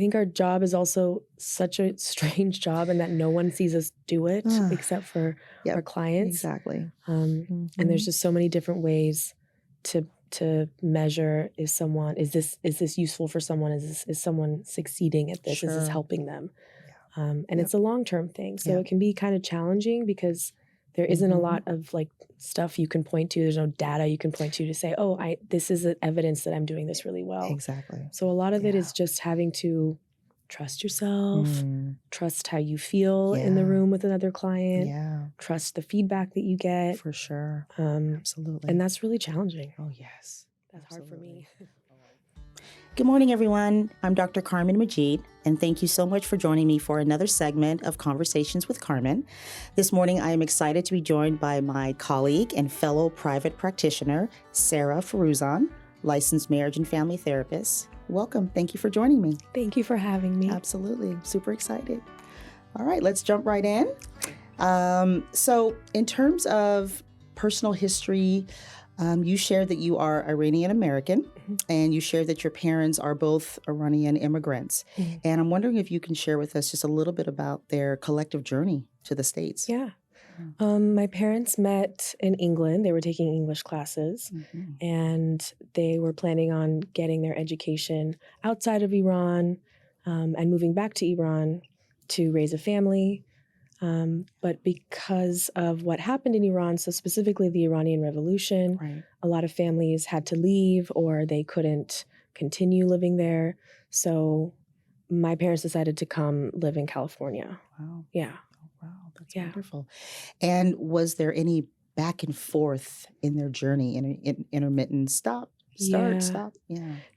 think our job is also such a strange job in that no one sees us do it except for our clients. Exactly. And there's just so many different ways to measure is this useful for someone? Is someone succeeding at this? Sure. Is this helping them? And it's a long-term thing. So it can be kind of challenging because there isn't a lot of like stuff you can point to. There's no data you can point to say, oh, this is evidence that I'm doing this really well. Exactly. So a lot of it is just having to trust yourself, trust how you feel in the room with another client, trust the feedback that you get. For sure. Absolutely. And that's really challenging. Oh, yes. That's hard for me. Good morning, everyone. I'm Dr. Carmen Majid, and thank you so much for joining me for another segment of Conversations with Carmen. This morning, I am excited to be joined by my colleague and fellow private practitioner, Sara Forouzan, licensed marriage and family therapist. Welcome. Thank you for joining me. Thank you for having me. Absolutely. Super excited. All right, let's jump right in. So in terms of personal history, you shared that you are Iranian American, and you shared that your parents are both Iranian immigrants. And I'm wondering if you can share with us just a little bit about their collective journey to the States. Yeah. My parents met in England. They were taking English classes, and they were planning on getting their education outside of Iran and moving back to Iran to raise a family. But because of what happened in Iran, so specifically the Iranian Revolution, a lot of families had to leave or they couldn't continue living there. So my parents decided to come live in California. Wow. Yeah. Oh, wow. That's wonderful. And was there any back and forth in their journey, intermittent stop? Yeah.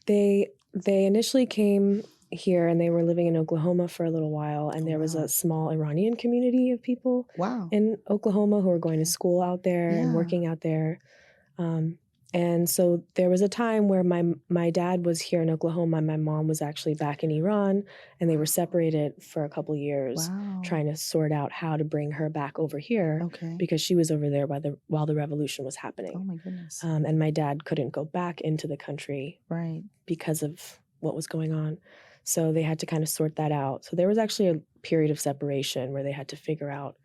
They initially came here and they were living in Oklahoma for a little while, and there was a small Iranian community of people in Oklahoma who were going to school out there and working out there. And so there was a time where my dad was here in Oklahoma and my mom was actually back in Iran, and they were separated for a couple years trying to sort out how to bring her back over here because she was over there while the revolution was happening. Oh, my goodness. And my dad couldn't go back into the country because of what was going on. So they had to kind of sort that out. So there was actually a period of separation where they had to figure out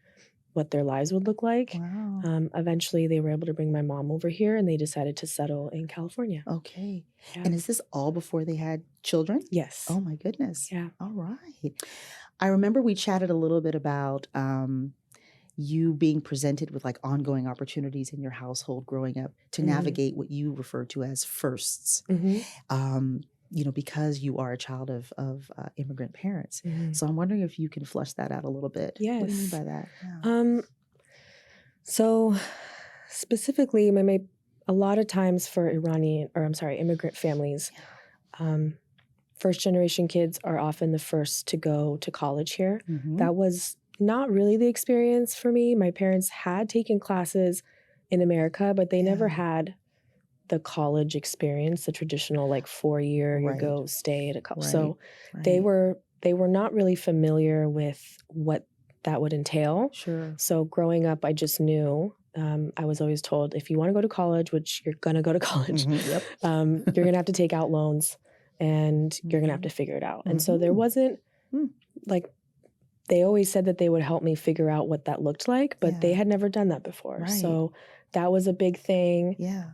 what their lives would look like. Wow. Eventually, they were able to bring my mom over here, and they decided to settle in California. Okay. Yeah. And is this all before they had children? Yes. Oh, my goodness. Yeah. All right. I remember we chatted a little bit about you being presented with like ongoing opportunities in your household growing up to navigate what you refer to as firsts. Because you are a child of immigrant parents. So I'm wondering if you can flesh that out a little bit. Yes. What do you mean by that? Yeah. So specifically, a lot of times for immigrant families, first generation kids are often the first to go to college here. That was not really the experience for me. My parents had taken classes in America, but they never had the college experience, the traditional like 4-year, you go stay at a college. So they were not really familiar with what that would entail. Sure. So growing up, I just knew, I was always told, if you want to go to college, which you're going to go to college, you're going to have to take out loans and you're going to have to figure it out. And so there wasn't like, they always said that they would help me figure out what that looked like, but they had never done that before. So that was a big thing. Yeah.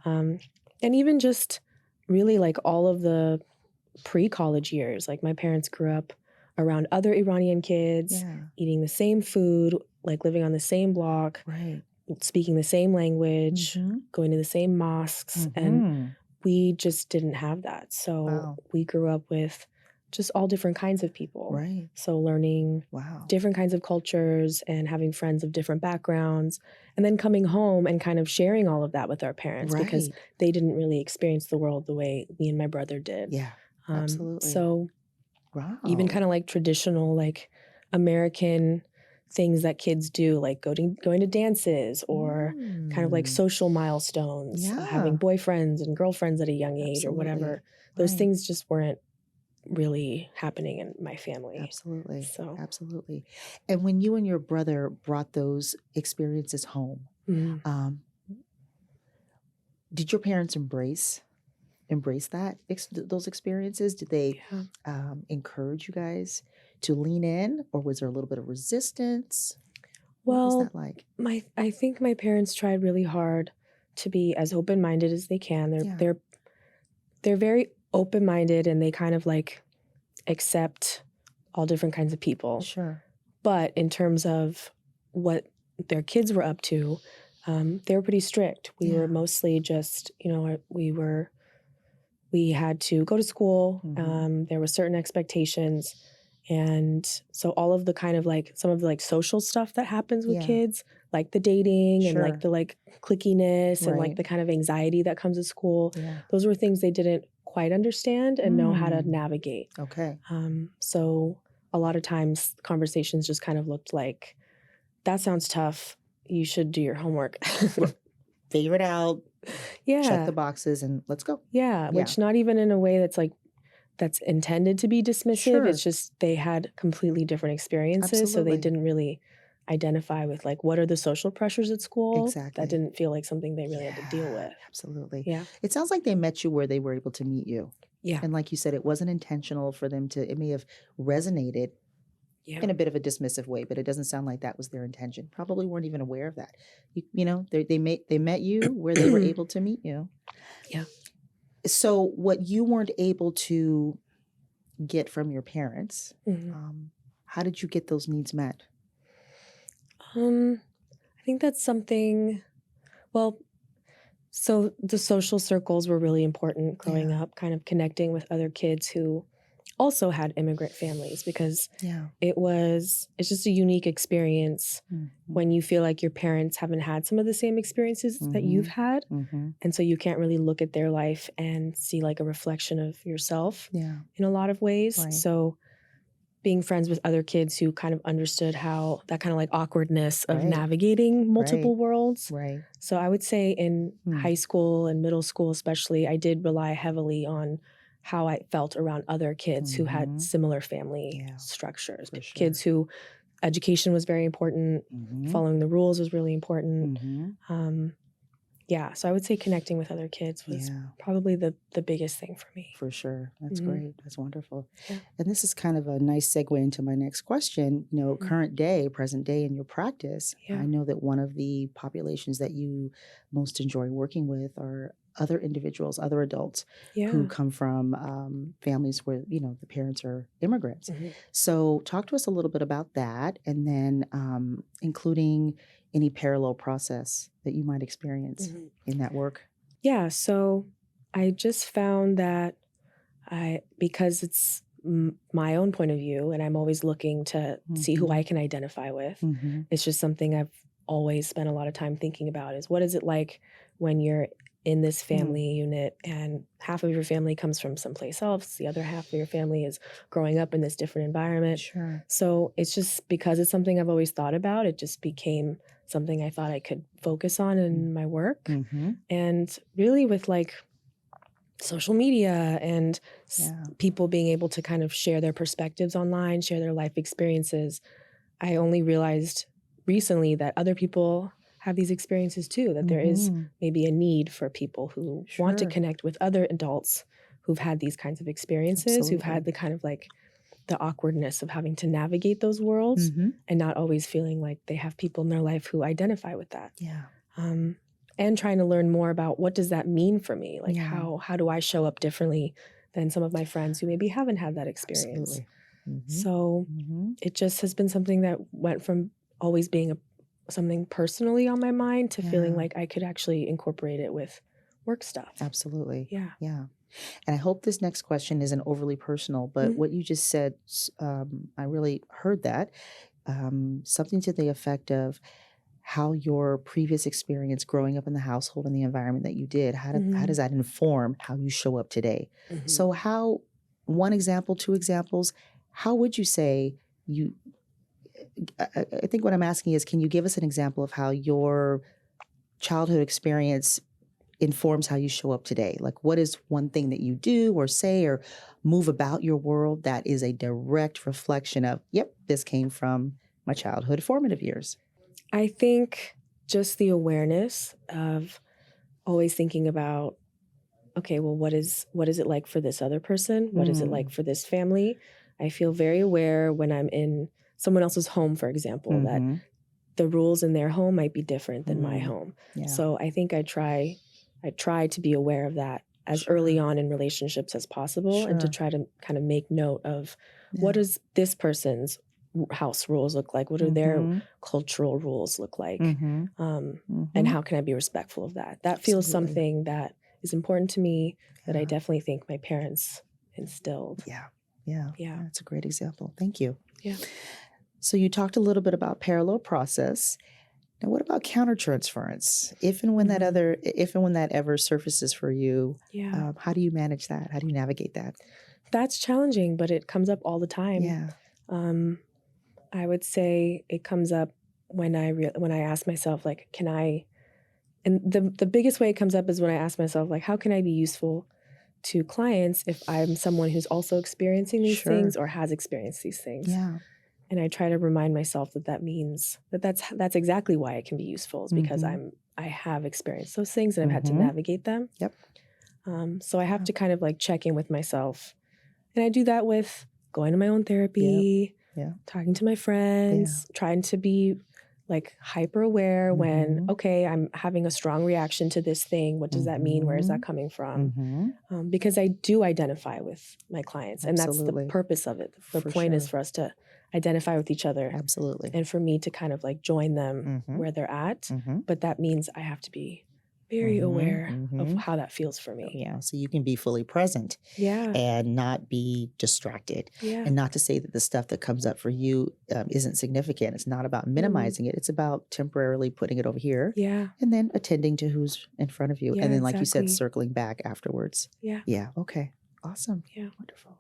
And even just really like all of the pre-college years, like my parents grew up around other Iranian kids, eating the same food, like living on the same block, speaking the same language, going to the same mosques. And we just didn't have that. So we grew up with just all different kinds of people. Right. So learning different kinds of cultures and having friends of different backgrounds, and then coming home and kind of sharing all of that with our parents because they didn't really experience the world the way me and my brother did. Yeah, absolutely. So even kind of like traditional like American things that kids do, like going to dances or kind of like social milestones, having boyfriends and girlfriends at a young age or whatever. Those things just weren't really happening in my family. Absolutely. So absolutely. And when you and your brother brought those experiences home, did your parents embrace embrace those experiences? Did they encourage you guys to lean in, or was there a little bit of resistance? What was Well, that like? I think my parents tried really hard to be as open-minded as they can. Yeah. They're very open-minded, and they kind of like accept all different kinds of people. Sure. But in terms of what their kids were up to, they were pretty strict. We were mostly just, we had to go to school. There were certain expectations. And so all of the kind of like some of the like social stuff that happens with kids, like the dating and like the like clickiness and like the kind of anxiety that comes with school, those were things they didn't quite understand and know how to navigate. Okay. So a lot of times conversations just kind of looked like, that sounds tough. You should do your homework. Figure it out. Yeah. Check the boxes and let's go. Yeah. Which not even in a way that's like, that's intended to be dismissive. Sure. It's just they had completely different experiences. So they didn't really identify with like, what are the social pressures at school? Exactly. That didn't feel like something they really had to deal with. Absolutely. Yeah. It sounds like they met you where they were able to meet you. Yeah. And like you said, it wasn't intentional for them to, it may have resonated in a bit of a dismissive way, but it doesn't sound like that was their intention. Probably weren't even aware of that. They met you where they were able to meet you. Yeah. So what you weren't able to get from your parents, how did you get those needs met? I think that's something, well, so the social circles were really important growing up, kind of connecting with other kids who also had immigrant families, because it's just a unique experience when you feel like your parents haven't had some of the same experiences that you've had. And so you can't really look at their life and see like a reflection of yourself in a lot of ways. Right. So being friends with other kids who kind of understood how that kind of like awkwardness of navigating multiple worlds. Right. So I would say in high school and middle school especially, I did rely heavily on how I felt around other kids who had similar family structures. Kids who education was very important, following the rules was really important. So I would say connecting with other kids was probably the biggest thing for me. For sure. That's great. That's wonderful. Yeah. And this is kind of a nice segue into my next question. Current day, present day in your practice, I know that one of the populations that you most enjoy working with are other individuals, other adults who come from families where, the parents are immigrants. So talk to us a little bit about that, and then including any parallel process that you might experience in that work. Yeah, so I just found that because it's my own point of view, and I'm always looking to see who I can identify with, it's just something I've always spent a lot of time thinking about, is what is it like when you're in this family unit and half of your family comes from someplace else, the other half of your family is growing up in this different environment. Sure. So it's just because it's something I've always thought about, it just became something I thought I could focus on in my work. And really with like social media and people being able to kind of share their perspectives online, share their life experiences, I only realized recently that other people have these experiences too, that there is maybe a need for people who want to connect with other adults who've had these kinds of experiences, who've had the kind of like the awkwardness of having to navigate those worlds and not always feeling like they have people in their life who identify with that. And trying to learn more about what does that mean for me? Like how do I show up differently than some of my friends who maybe haven't had that experience? So it just has been something that went from always being something personally on my mind to feeling like I could actually incorporate it with work stuff. Absolutely. Yeah. And I hope this next question isn't overly personal, but what you just said, I really heard that. Something to the effect of how your previous experience growing up in the household and the environment that you did, how does that inform how you show up today? So how, one example, two examples, how would you say I think what I'm asking is, can you give us an example of how your childhood experience informs how you show up today? Like, what is one thing that you do or say or move about your world that is a direct reflection of, yep, this came from my childhood formative years? I think just the awareness of always thinking about okay, well, what is it like for this other person? What is it like for this family? I feel very aware when I'm in someone else's home, for example, that the rules in their home might be different than my home. Yeah. So I think I try to be aware of that as early on in relationships as possible, and to try to kind of make note of what does this person's house rules look like? What do their cultural rules look like? And how can I be respectful of that? That feels something that is important to me, that I definitely think my parents instilled. Yeah. That's a great example. Thank you. Yeah. So you talked a little bit about parallel process. Now, what about countertransference? If and when that ever surfaces for you, how do you manage that? How do you navigate that? That's challenging, but it comes up all the time. Yeah. I would say it comes up when I ask myself, like, can I? And the biggest way it comes up is when I ask myself, like, how can I be useful to clients if I'm someone who's also experiencing these things or has experienced these things? Yeah. And I try to remind myself that means that's exactly why it can be useful, is because I have experienced those things and I've had to navigate them. Yep. So I have to kind of like check in with myself, and I do that with going to my own therapy, talking to my friends, trying to be like hyper aware when, okay, I'm having a strong reaction to this thing. What does that mean? Where is that coming from? Because I do identify with my clients, and that's the purpose of it. The point is for us to identify with each other. Absolutely. And for me to kind of like join them where they're at. But that means I have to be very aware of how that feels for me. Yeah, so you can be fully present and not be distracted. And not to say that the stuff that comes up for you isn't significant. It's not about minimizing it. It's about temporarily putting it over here and then attending to who's in front of you. And then, like you said, circling back afterwards. Yeah, okay. Awesome. Yeah. Wonderful.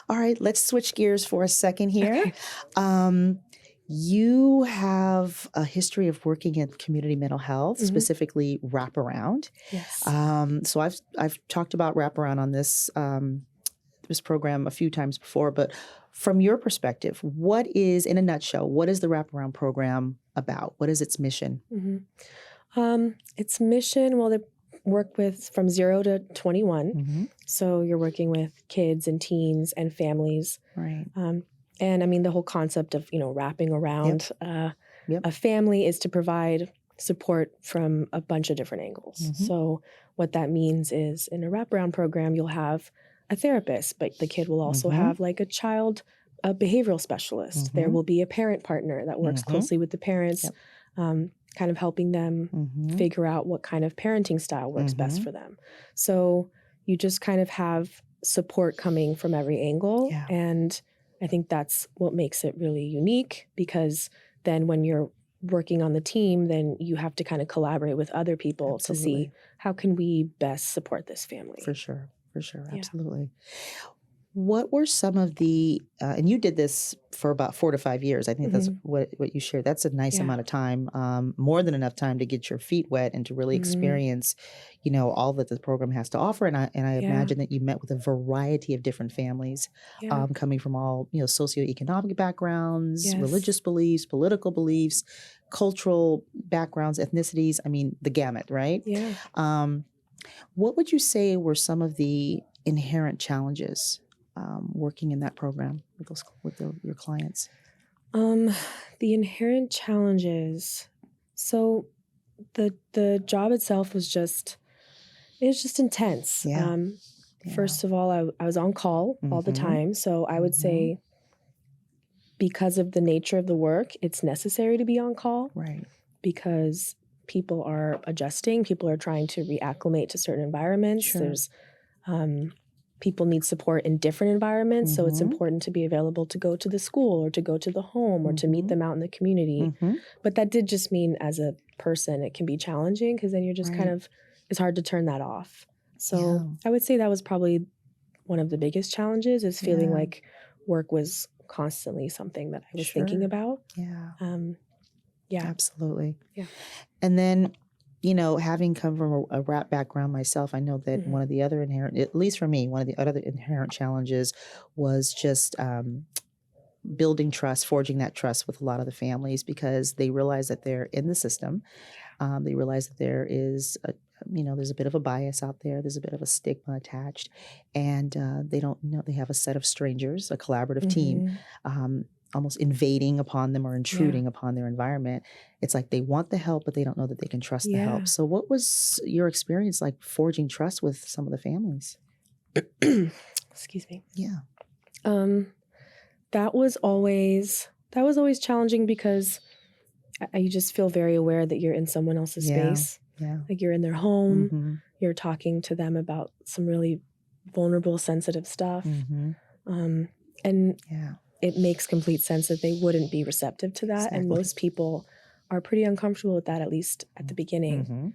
All right, let's switch gears for a second here. Okay. You have a history of working in community mental health, specifically wraparound. Yes. So I've talked about wraparound on this this program a few times before, but from your perspective, what is, in a nutshell, what is the wraparound program about? What is its mission? Its mission, well, they work with from 0 to 21. So you're working with kids and teens and families. Right. And I mean, the whole concept of, wrapping around a family is to provide support from a bunch of different angles. So what that means is, in a wraparound program, you'll have a therapist, but the kid will also have like a behavioral specialist. There will be a parent partner that works closely with the parents, kind of helping them figure out what kind of parenting style works best for them. So you just kind of have support coming from every angle. And I think that's what makes it really unique, because then when you're working on the team, then you have to kind of collaborate with other people to see how can we best support this family. For sure. Absolutely. What were some of the, and you did this for about 4 to 5 years. I think that's what you shared. That's a nice amount of time, more than enough time to get your feet wet and to really experience, all that the program has to offer. And I imagine that you met with a variety of different families, coming from all, socioeconomic backgrounds, religious beliefs, political beliefs, cultural backgrounds, ethnicities. I mean, the gamut, right? Yeah. What would you say were some of the inherent challenges working in that program with your clients? The inherent challenges. So the job itself was just intense. First of all, I was on call all the time. So I would say, because of the nature of the work, it's necessary to be on call. Right. Because people are adjusting, people are trying to reacclimate to certain environments. There's people need support in different environments, so it's important to be available to go to the school or to go to the home or to meet them out in the community. But that did just mean, as a person, it can be challenging, because then you're just kind of, it's hard to turn that off. So I would say that was probably one of the biggest challenges, is feeling like work was constantly something that I was thinking about. Yeah. Absolutely. Yeah. And then, having come from a rap background myself, I know that one of the other inherent, at least for me, one of the other inherent challenges was just building trust, forging that trust with a lot of the families, because they realize that they're in the system. They realize that there is there's a bit of a bias out there. There's a bit of a stigma attached, and they don't know they have a set of strangers, a collaborative team, almost invading upon them or intruding upon their environment. It's like they want the help, but they don't know that they can trust the help. So what was your experience like forging trust with some of the families? Excuse me. Yeah. That was always challenging because you just feel very aware that you're in someone else's space. Yeah. Like you're in their home, you're talking to them about some really vulnerable, sensitive stuff. And it makes complete sense that they wouldn't be receptive to that. Exactly. And most people are pretty uncomfortable with that, at least at the beginning.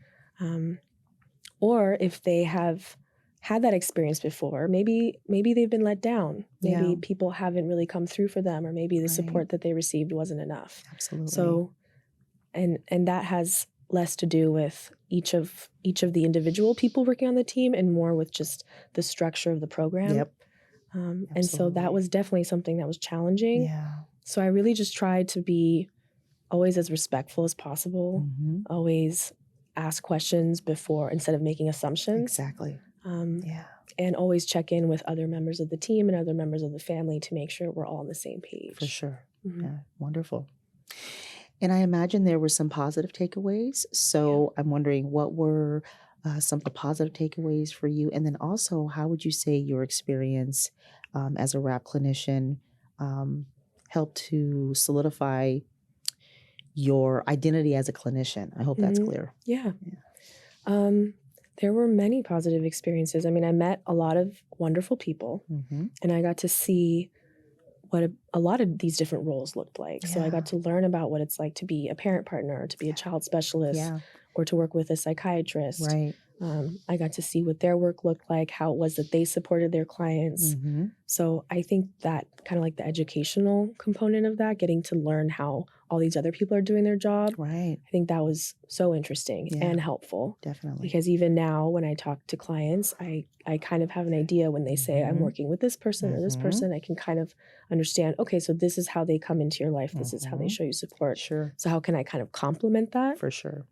Or if they have had that experience before, maybe they've been let down. Maybe people haven't really come through for them, or maybe the support that they received wasn't enough. Absolutely. So, and that has less to do with each of the individual people working on the team and more with just the structure of the program. And so that was definitely something that was challenging. So I really just tried to be always as respectful as possible, always ask questions before, instead of making assumptions. Exactly. And always check in with other members of the team and other members of the family to make sure we're all on the same page. For sure. Yeah, wonderful. And I imagine there were some positive takeaways. So I'm wondering, what were some of the positive takeaways for you? And then also, how would you say your experience as a RAP clinician helped to solidify your identity as a clinician? I hope that's clear. Yeah. There were many positive experiences. I mean, I met a lot of wonderful people, and I got to see what a lot of these different roles looked like. So I got to learn about what it's like to be a parent partner, to be a child specialist, or to work with a psychiatrist. Right. I got to see what their work looked like, how it was that they supported their clients. So I think that kind of like the educational component of that, getting to learn how all these other people are doing their job. Right. I think that was so interesting and helpful. Definitely. Because even now when I talk to clients, I kind of have an idea when they say I'm working with this person or this person, I can kind of understand, okay, so this is how they come into your life. This is how they show you support. Sure. So how can I kind of complement that? For sure.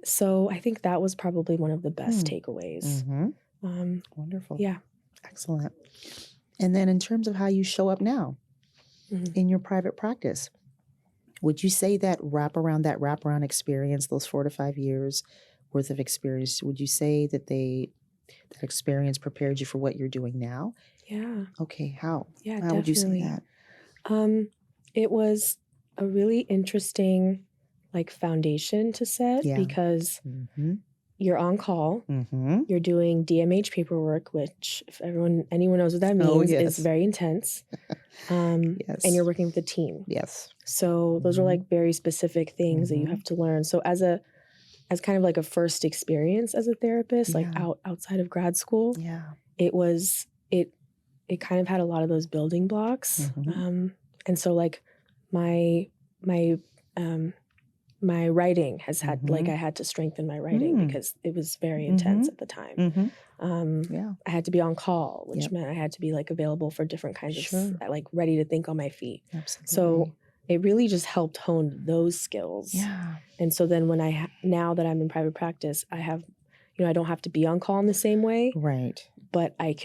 So I think that was probably one of the best takeaways. Wonderful. Yeah. Excellent. And then in terms of how you show up now in your private practice, would you say that wraparound experience, those 4 to 5 years worth of experience, would you say that that experience prepared you for what you're doing now? Yeah. Okay. How? Yeah, How definitely. would you say that? It was a really interesting foundation to set because you're on call, you're doing DMH paperwork, which if anyone knows what that means, is very intense. And you're working with a team. Yes. So those are very specific things that you have to learn. So as kind of like a first experience as a therapist, outside of grad school, it kind of had a lot of those building blocks. And so my writing has had I had to strengthen my writing because it was very intense at the time. I had to be on call, which meant I had to be available for different kinds of ready to think on my feet. Absolutely. So it really just helped hone those skills. Yeah. And so then when now that I'm in private practice, I have, I don't have to be on call in the same way. Right. But I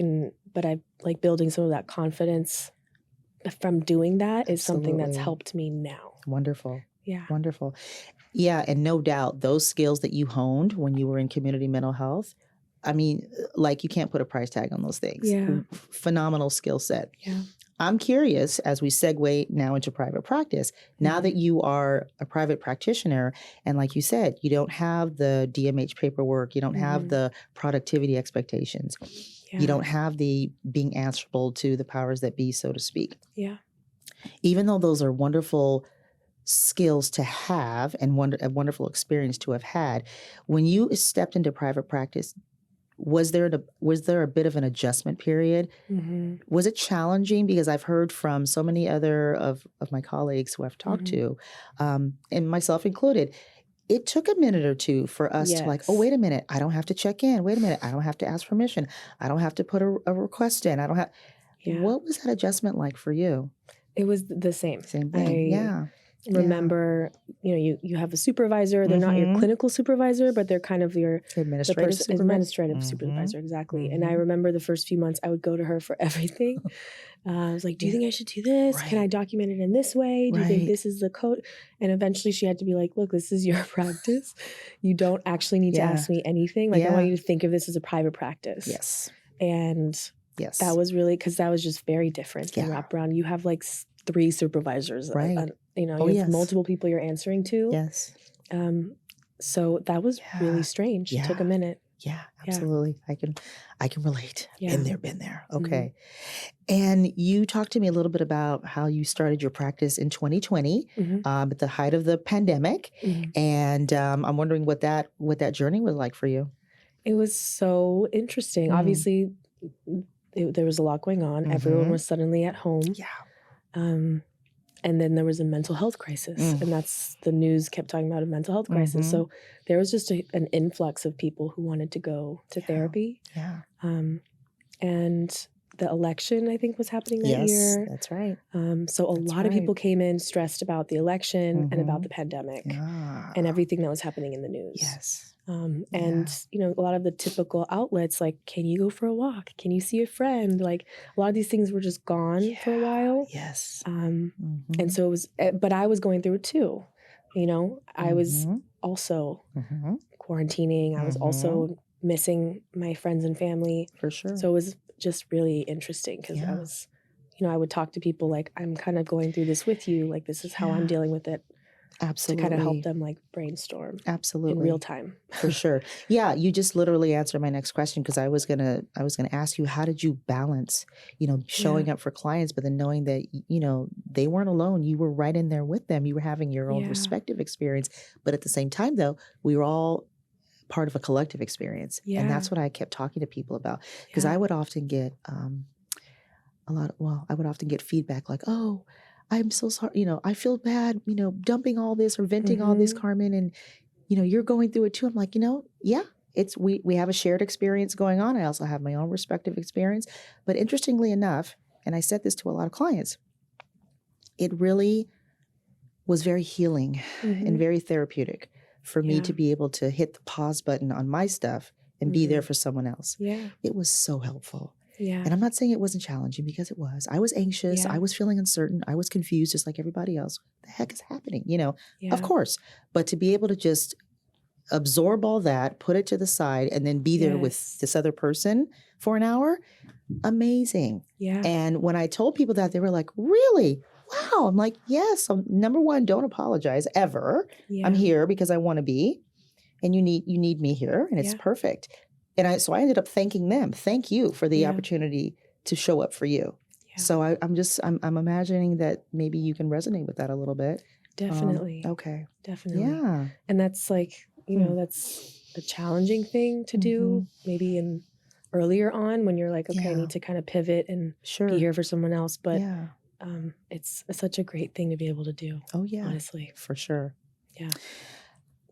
building some of that confidence from doing that is something that's helped me now. Wonderful. Yeah. Wonderful. Yeah. And no doubt those skills that you honed when you were in community mental health, I mean, you can't put a price tag on those things. Yeah. Phenomenal skill set. Yeah. I'm curious, as we segue now into private practice, now that you are a private practitioner, and like you said, you don't have the DMH paperwork, you don't have the productivity expectations, you don't have the being answerable to the powers that be, so to speak. Yeah. Even though those are wonderful skills to have and a wonderful experience to have had, when you stepped into private practice, was there a bit of an adjustment period? Was it challenging? Because I've heard from so many other of my colleagues who I've talked to, and myself included, it took a minute or two for us to oh, wait a minute, I don't have to check in. Wait a minute, I don't have to ask permission. I don't have to put a request in. I don't have. What was that adjustment like for you? It was the same. Same thing. remember, you have a supervisor. They're not your clinical supervisor, but they're kind of your administrative supervisor. Exactly. And I remember the first few months I would go to her for everything. I was like, do you think I should do this? Can I document it in this way? Do you think this is the code? And eventually she had to be like, look, this is your practice. You don't actually need to ask me anything. Like I want you to think of this as a private practice. Yes. And that was really, because that was just very different than wraparound. You have like 3 supervisors. Right. You have multiple people you're answering to. Yes. So that was really strange. It took a minute. Yeah, absolutely. I can relate. Been there. Okay. And you talked to me a little bit about how you started your practice in 2020 at the height of the pandemic. And I'm wondering what that journey was like for you. It was so interesting. Obviously, there was a lot going on. Everyone was suddenly at home. Yeah. And then there was a mental health crisis, and that's the news kept talking about a mental health crisis. So there was just an influx of people who wanted to go to therapy. Yeah. And the election, I think, was happening that year. Yes, that's right. So a lot of people came in stressed about the election and about the pandemic and everything that was happening in the news. Yes. And, a lot of the typical outlets, like, can you go for a walk? Can you see a friend? Like, a lot of these things were just gone for a while. Yes. And so it was, but I was going through it too. I was also quarantining. I was also missing my friends and family. For sure. So it was just really interesting because I was, I would talk to people like, I'm kind of going through this with you. Like, this is how I'm dealing with it. Absolutely. To kind of help them like brainstorm. Absolutely. In real time. For sure. Yeah. You just literally answered my next question because I was gonna ask you, how did you balance, showing up for clients, but then knowing that, they weren't alone. You were right in there with them. You were having your own respective experience. But at the same time though, we were all part of a collective experience. Yeah. And that's what I kept talking to people about. Because I would often get I would often get feedback like, oh, I'm so sorry, I feel bad, dumping all this or venting all this, Carmen, and, you're going through it too. I'm like, it's, we have a shared experience going on. I also have my own respective experience. But interestingly enough, and I said this to a lot of clients, it really was very healing and very therapeutic for me to be able to hit the pause button on my stuff and be there for someone else. Yeah. It was so helpful. Yeah. And I'm not saying it wasn't challenging because it was. I was anxious. I was feeling uncertain. I was confused just like everybody else. What the heck is happening? Of course. But to be able to just absorb all that, put it to the side, and then be there with this other person for an hour, amazing. Yeah. And when I told people that, they were like, really? Wow. I'm like, yes. So number one, don't apologize ever. Yeah. I'm here because I want to be. And you need me here. And it's perfect. And so I ended up thanking them. Thank you for the opportunity to show up for you. Yeah. So I'm imagining that maybe you can resonate with that a little bit. Definitely. Okay. Definitely. Yeah. And that's like, that's a challenging thing to do maybe earlier on when you're like, okay, I need to kind of pivot and be here for someone else. But it's such a great thing to be able to do. Oh yeah. Honestly. For sure. Yeah.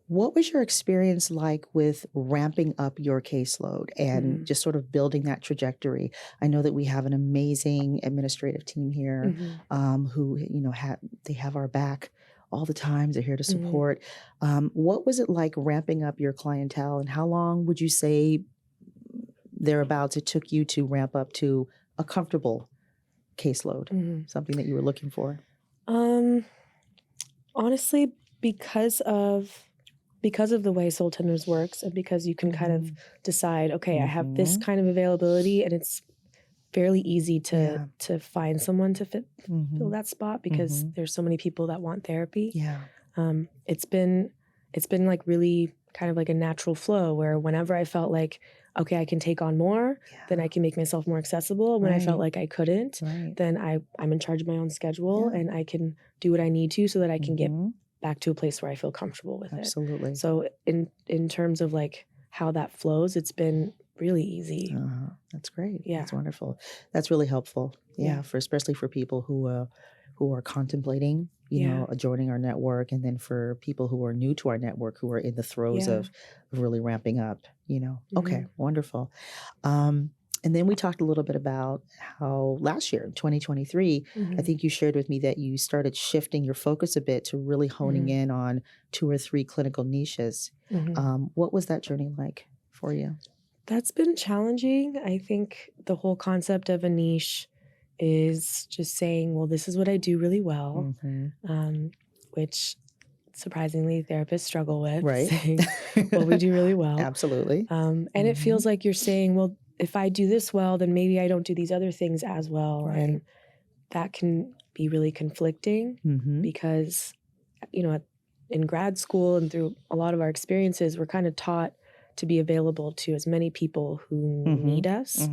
What was your experience like with ramping up your caseload and just sort of building that trajectory? I know that we have an amazing administrative team here who, they have our back all the time. They're here to support. What was it like ramping up your clientele, and how long would you say thereabouts it took you to ramp up to a comfortable caseload, something that you were looking for? Honestly, because of the way Soul Tenders works, and because you can kind of decide, okay, I have this kind of availability, and it's fairly easy to find someone to fill that spot because there's so many people that want therapy. Yeah. It's been like really kind of like a natural flow where whenever I felt like, okay, I can take on more, then I can make myself more accessible. When I felt like I couldn't, then I'm in charge of my own schedule and I can do what I need to so that I can get back to a place where I feel comfortable with it. Absolutely. So in terms of like how that flows, it's been really easy. That's great. Yeah. That's wonderful. That's really helpful. Yeah. Especially for people who are contemplating, joining our network, and then for people who are new to our network who are in the throes of really ramping up, Okay, wonderful. And then we talked a little bit about how last year, 2023, I think you shared with me that you started shifting your focus a bit to really honing in on 2 or 3 clinical niches. What was that journey like for you? That's been challenging. I think the whole concept of a niche is just saying, well, this is what I do really well, which surprisingly therapists struggle with, Right. saying what we do really well. Absolutely. And it feels like you're saying, well, if I do this well, then maybe I don't do these other things as well. Right. And that can be really conflicting because, you know, in grad school and through a lot of our experiences, we're kind of taught to be available to as many people who need us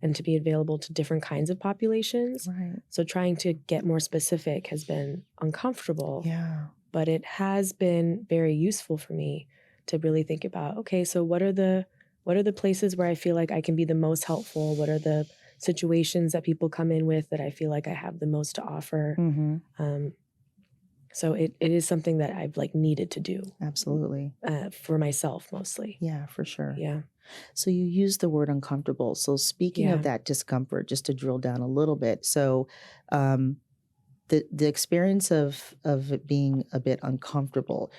and to be available to different kinds of populations. Right. So trying to get more specific has been uncomfortable. Yeah. But it has been very useful for me to really think about, okay, so what are the places where I feel like I can be the most helpful? What are the situations that people come in with that I feel like I have the most to offer? So it is something that I've like needed to do. Absolutely. For myself mostly. Yeah, for sure. Yeah. So you used the word uncomfortable. So speaking of that discomfort, just to drill down a little bit. So the experience of it being a bit uncomfortable,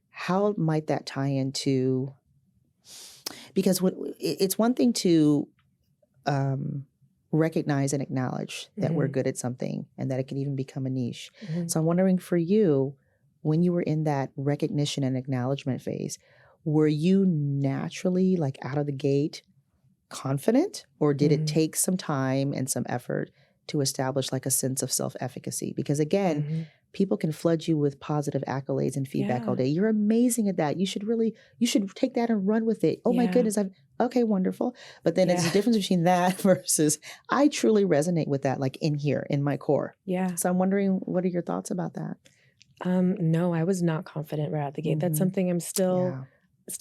how might that tie into, because it's one thing to recognize and acknowledge that we're good at something and that it can even become a niche. So I'm wondering for you, when you were in that recognition and acknowledgement phase, were you naturally like out of the gate confident, or did it take some time and some effort to establish like a sense of self-efficacy? Because again, people can flood you with positive accolades and feedback all day. You're amazing at that. You should take that and run with it. Oh my goodness, okay, wonderful. But then it's the difference between that versus I truly resonate with that, like in here, in my core. Yeah. So I'm wondering, what are your thoughts about that? No, I was not confident right out the gate. That's something I'm still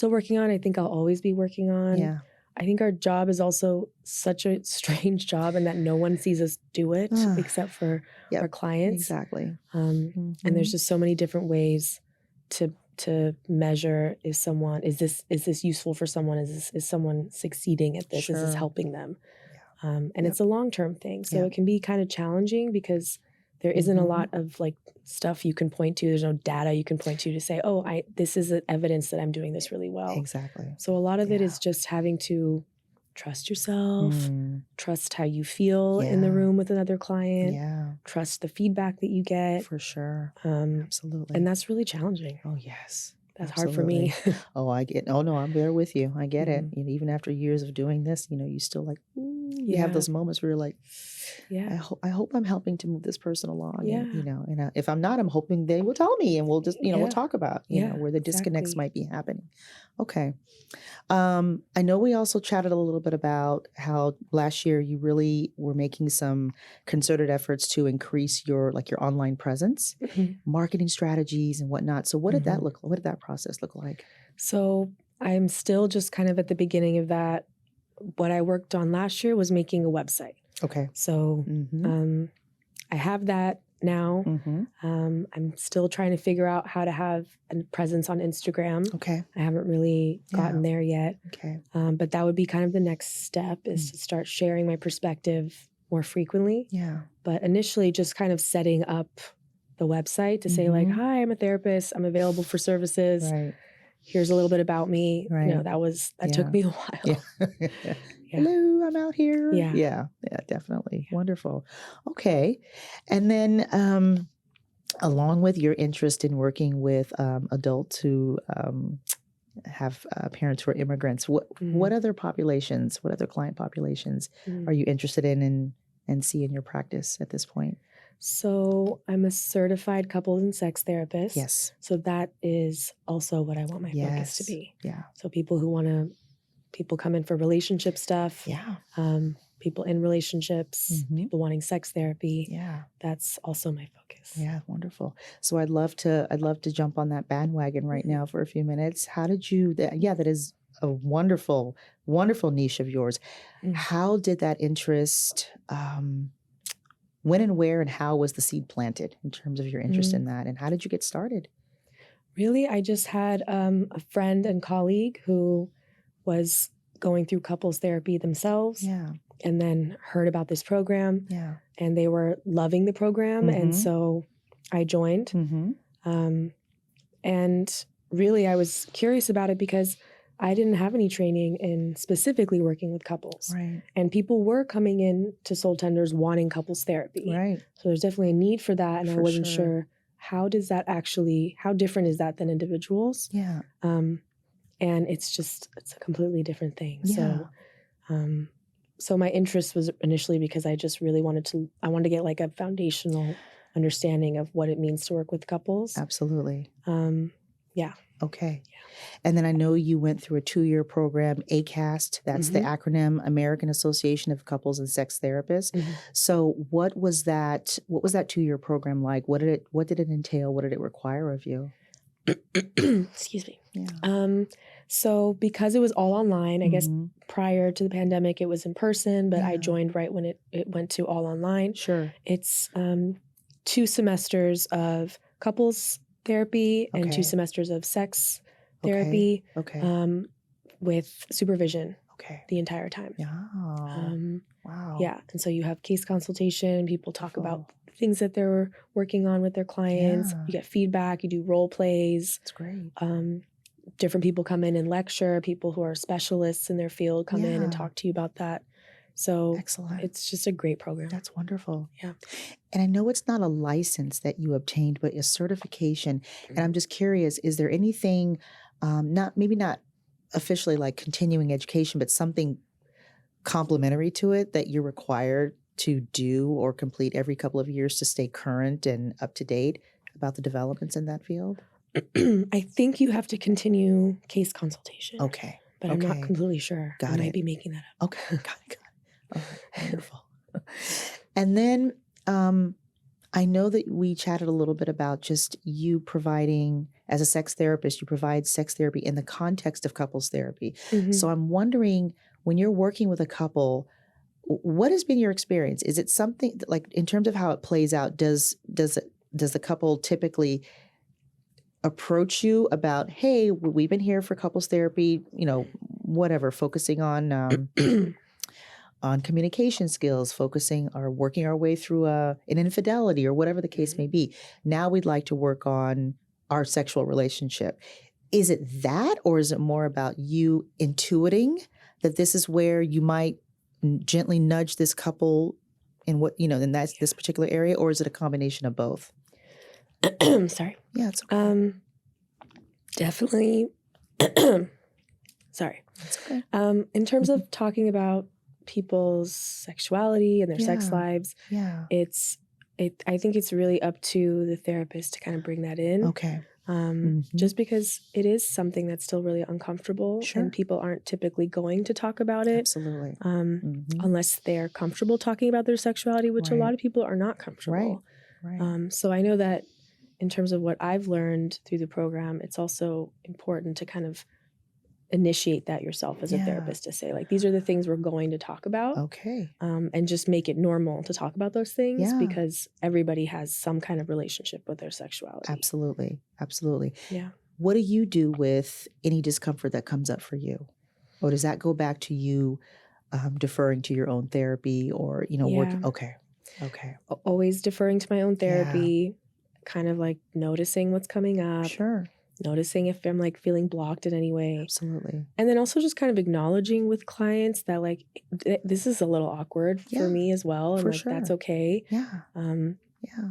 working on. I think I'll always be working on. Yeah. I think our job is also such a strange job and that no one sees us do it except for our clients. Exactly. And there's just so many different ways to measure is this useful for someone? Is someone succeeding at this? Is this helping them? And it's a long-term thing. So it can be kind of challenging because there isn't a lot of like stuff you can point to. There's no data you can point to say, oh, this is evidence that I'm doing this really well. Exactly. So a lot of it is just having to trust yourself, trust how you feel in the room with another client, trust the feedback that you get. For sure. Absolutely. And that's really challenging. Oh, yes. That's hard for me. I'm there with you. I get it. You know, even after years of doing this, you know, you still like, you have those moments where you're like, I hope I'm helping to move this person along. And, you know, and if I'm not, I'm hoping they will tell me and we'll just, you know, we'll talk about, you know, where the disconnects might be happening. Okay. I know we also chatted a little bit about how last year you really were making some concerted efforts to increase your online presence, marketing strategies and whatnot. So what did that look? What did that process look like? So I'm still just kind of at the beginning of that. What I worked on last year was making a website. Okay. So I have that now. I'm still trying to figure out how to have a presence on Instagram. Okay. I haven't really gotten there yet. Okay. But that would be kind of the next step is to start sharing my perspective more frequently. Yeah. But initially just kind of setting up the website to say like, hi, I'm a therapist. I'm available for services. Right. Here's a little bit about me. Right. You know, that took me a while. Yeah. Hello, I'm out here. Yeah. Yeah, definitely. Wonderful. Okay. And then along with your interest in working with adults who have parents who are immigrants, what other populations, what other client populations are you interested in and see in your practice at this point? So I'm a certified couples and sex therapist. Yes. So that is also what I want my focus to be. Yeah. So people come in for relationship stuff. Yeah. People in relationships, people wanting sex therapy. Yeah. That's also my focus. Yeah, wonderful. So I'd love to jump on that bandwagon right now for a few minutes. How did you that is a wonderful, wonderful niche of yours. How did that interest when and where and how was the seed planted in terms of your interest in that? And how did you get started? Really, I just had a friend and colleague who was going through couples therapy themselves, Yeah. and then heard about this program, Yeah. and they were loving the program, and so I joined. And really, I was curious about it because I didn't have any training in specifically working with couples. Right. And people were coming in to Soul Tenders wanting couples therapy. Right. So there's definitely a need for that. And I For wasn't sure. sure how different is that than individuals? Yeah. And it's a completely different thing. Yeah. So my interest was initially because I just really wanted to get like a foundational understanding of what it means to work with couples. Absolutely. Yeah. Okay. And then I know you went through a 2-year program, ACAST. That's the acronym, American Association of Couples and Sex Therapists. So what was that 2-year program like? What did it entail? What did it require of you? Excuse me. Yeah. So because it was all online, I guess prior to the pandemic, it was in person, but I joined right when it went to all online. Sure. It's 2 semesters of couples therapy and 2 semesters of sex therapy with supervision the entire time. Wow. Yeah. And so you have case consultation, people talk about things that they're working on with their clients. Yeah. You get feedback, you do role plays. That's great. Different people come in and lecture, people who are specialists in their field come in and talk to you about that. So excellent. It's just a great program. That's wonderful. Yeah. And I know it's not a license that you obtained, but a certification. And I'm just curious, is there anything, not officially like continuing education, but something complementary to it that you're required to do or complete every couple of years to stay current and up to date about the developments in that field? I think you have to continue case consultation. Okay. But I'm not completely sure. I might be making that up. Okay. Got it. All right. Wonderful. And then I know that we chatted a little bit about just you providing, as a sex therapist, you provide sex therapy in the context of couples therapy. So I'm wondering, when you're working with a couple, what has been your experience? Is it something like, in terms of how it plays out, does the couple typically approach you about, hey, we've been here for couples therapy, whatever, focusing on on communication skills, focusing or working our way through an infidelity or whatever the case may be. Now we'd like to work on our sexual relationship. Is it that, or is it more about you intuiting that this is where you might gently nudge this couple in in this particular area, or is it a combination of both? Sorry. Yeah, it's okay. Definitely. Sorry. It's okay. In terms of talking about people's sexuality and their sex lives, I think it's really up to the therapist to kind of bring that in. Okay. Just because it is something that's still really uncomfortable, and people aren't typically going to talk about it. Absolutely. Unless they're comfortable talking about their sexuality, which a lot of people are not comfortable. Right. So I know that in terms of what I've learned through the program, it's also important to kind of initiate that yourself as a therapist, to say, like, these are the things we're going to talk about. Okay. And just make it normal to talk about those things, because everybody has some kind of relationship with their sexuality. Absolutely. Absolutely. Yeah. What do you do with any discomfort that comes up for you? Or does that go back to you deferring to your own therapy, or, working? Okay. Always deferring to my own therapy, kind of like noticing what's coming up. Sure. Noticing if I'm like feeling blocked in any way. Absolutely. And then also just kind of acknowledging with clients that like this is a little awkward for me as well. And like that's okay. Yeah.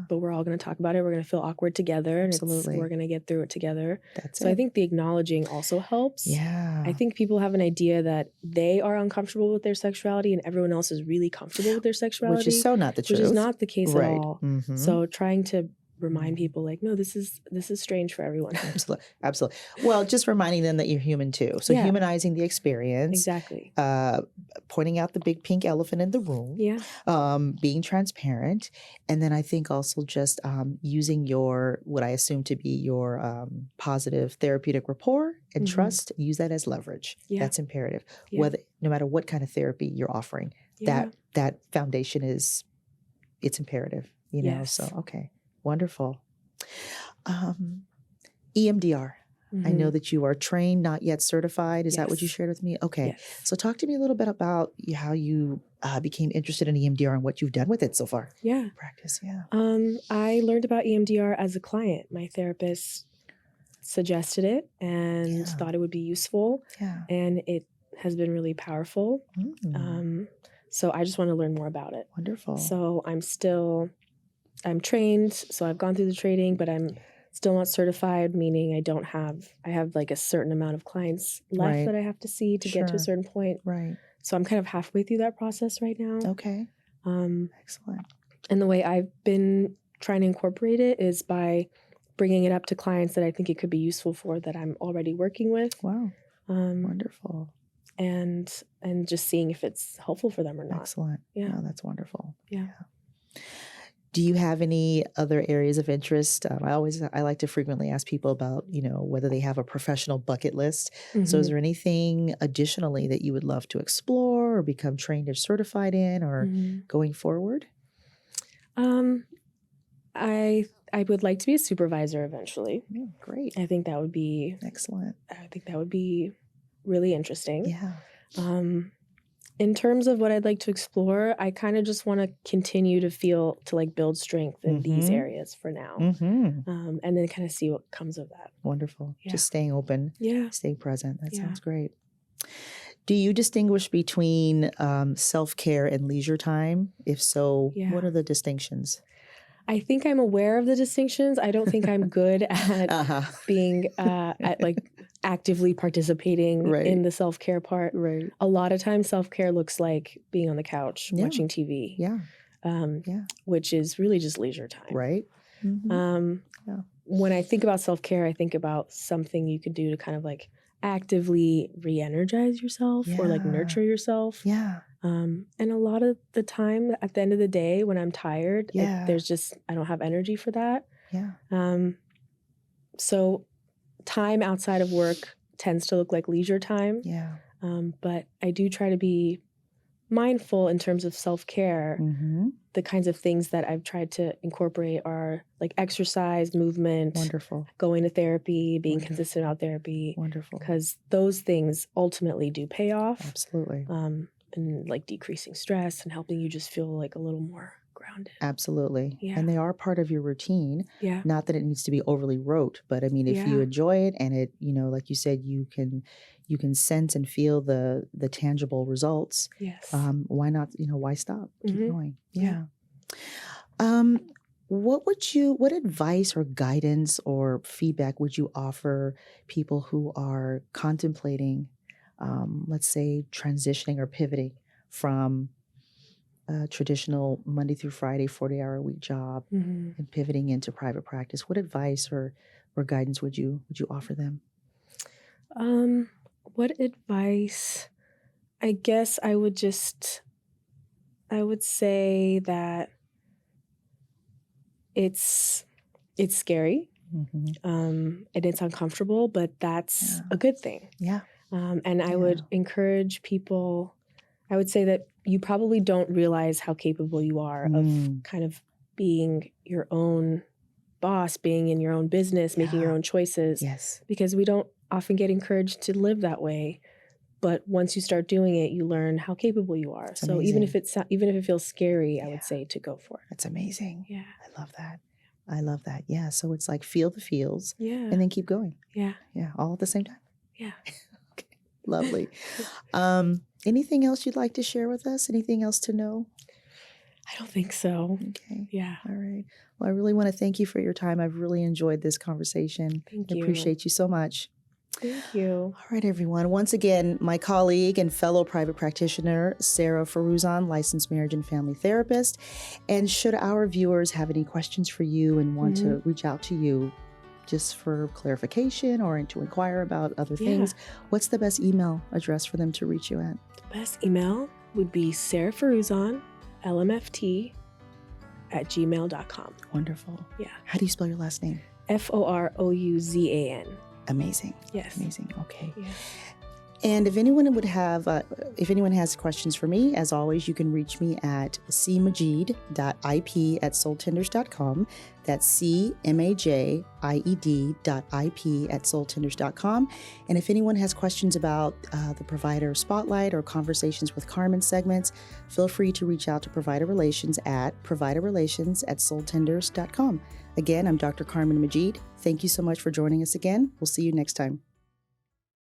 But we're all going to talk about it. We're going to feel awkward together, and we're going to get through it together. So I think the acknowledging also helps. Yeah. I think people have an idea that they are uncomfortable with their sexuality and everyone else is really comfortable with their sexuality. Which is so not the truth. Which is not the case at all. Mm-hmm. So trying to remind people, like, no, this is strange for everyone. Absolutely. Well, just reminding them that you're human too. So humanizing the experience. Exactly. Pointing out the big pink elephant in the room. Yeah. Being transparent. And then I think also just using what I assume to be your positive therapeutic rapport and trust, use that as leverage. Yeah. That's imperative. Yeah. No matter what kind of therapy you're offering, that foundation it's imperative, Yes. So, okay. Wonderful. EMDR. I know that you are trained, not yet certified. Is that what you Yes. shared with me? Okay. Yes. So talk to me a little bit about how you became interested in EMDR and what you've done with it so far. Yeah. Practice, yeah. I learned about EMDR as a client. My therapist suggested it and thought it would be useful. Yeah. And it has been really powerful. So I just want to learn more about it. Wonderful. So I'm trained. So I've gone through the training, but I'm still not certified, meaning I have like a certain amount of clients left that I have to see to get to a certain point. Right. So I'm kind of halfway through that process right now. Okay. Excellent. And the way I've been trying to incorporate it is by bringing it up to clients that I think it could be useful for that I'm already working with. Wow. Wonderful. And just seeing if it's helpful for them or not. Excellent. Yeah. Oh, that's wonderful. Yeah. Do you have any other areas of interest? I like to frequently ask people about, whether they have a professional bucket list. So is there anything additionally that you would love to explore or become trained or certified in or going forward? I would like to be a supervisor eventually. Great. I think that would be excellent. I think that would be really interesting. Yeah. In terms of what I'd like to explore, I kind of just want to continue to build strength in these areas for now. And then kind of see what comes of that. Wonderful. Yeah. Just staying open. Yeah. Staying present. That sounds great. Do you distinguish between self-care and leisure time? If so, what are the distinctions? I think I'm aware of the distinctions. I don't think I'm good at being at like actively participating in the self-care part. Right. A lot of times self-care looks like being on the couch watching TV. Yeah. Which is really just leisure time. Right. When I think about self-care, I think about something you could do to kind of like actively re-energize yourself or like nurture yourself. Yeah. And a lot of the time at the end of the day when I'm tired, I don't have energy for that. Yeah. So time outside of work tends to look like leisure time. Yeah. But I do try to be mindful in terms of self-care. The kinds of things that I've tried to incorporate are like exercise, movement, going to therapy, being consistent about therapy. Wonderful. Because those things ultimately do pay off. Absolutely. And like decreasing stress and helping you just feel like a little more grounded. Absolutely. Yeah. And they are part of your routine. Yeah. Not that it needs to be overly rote, but I mean, if you enjoy it and it, like you said, you can sense and feel the tangible results. Yes. Why not, why stop? Keep going. Yeah. What advice or guidance or feedback would you offer people who are contemplating, let's say, transitioning or pivoting from a traditional Monday through Friday 40-hour-a-week job and pivoting into private practice? What advice or guidance would you offer them? What advice? I guess I would say that it's scary and it's uncomfortable, but that's a good thing. Yeah. And I would encourage people, I would say that you probably don't realize how capable you are of kind of being your own boss, being in your own business, making your own choices. Yes. Because we don't often get encouraged to live that way. But once you start doing it, you learn how capable you are. That's so amazing. even if it feels scary, I would say to go for it. That's amazing. Yeah. I love that. I love that. Yeah. So it's like feel the feels and then keep going. Yeah. Yeah. All at the same time. Yeah. Okay. Lovely. Anything else you'd like to share with us? Anything else to know? I don't think so. Okay. Yeah. All right. Well, I really want to thank you for your time. I've really enjoyed this conversation. Thank I you. appreciate you so much. Thank you. All right, everyone. Once again, my colleague and fellow private practitioner, Sara Forouzan, licensed marriage and family therapist. And should our viewers have any questions for you and want to reach out to you just for clarification or to inquire about other things, what's the best email address for them to reach you at? The best email would be Sara Forouzan, LMFT@gmail.com. Wonderful. Yeah. How do you spell your last name? Forouzan. Amazing. Yes. Amazing. Okay. Yeah. And if anyone has questions for me, as always, you can reach me at cmajid.ip@soultenders.com. That's cmajid.ip@soultenders.com. And if anyone has questions about the Provider Spotlight or Conversations with Carmen segments, feel free to reach out to Provider Relations at providerrelations@soultenders.com. Again, I'm Dr. Carmen Majid. Thank you so much for joining us again. We'll see you next time.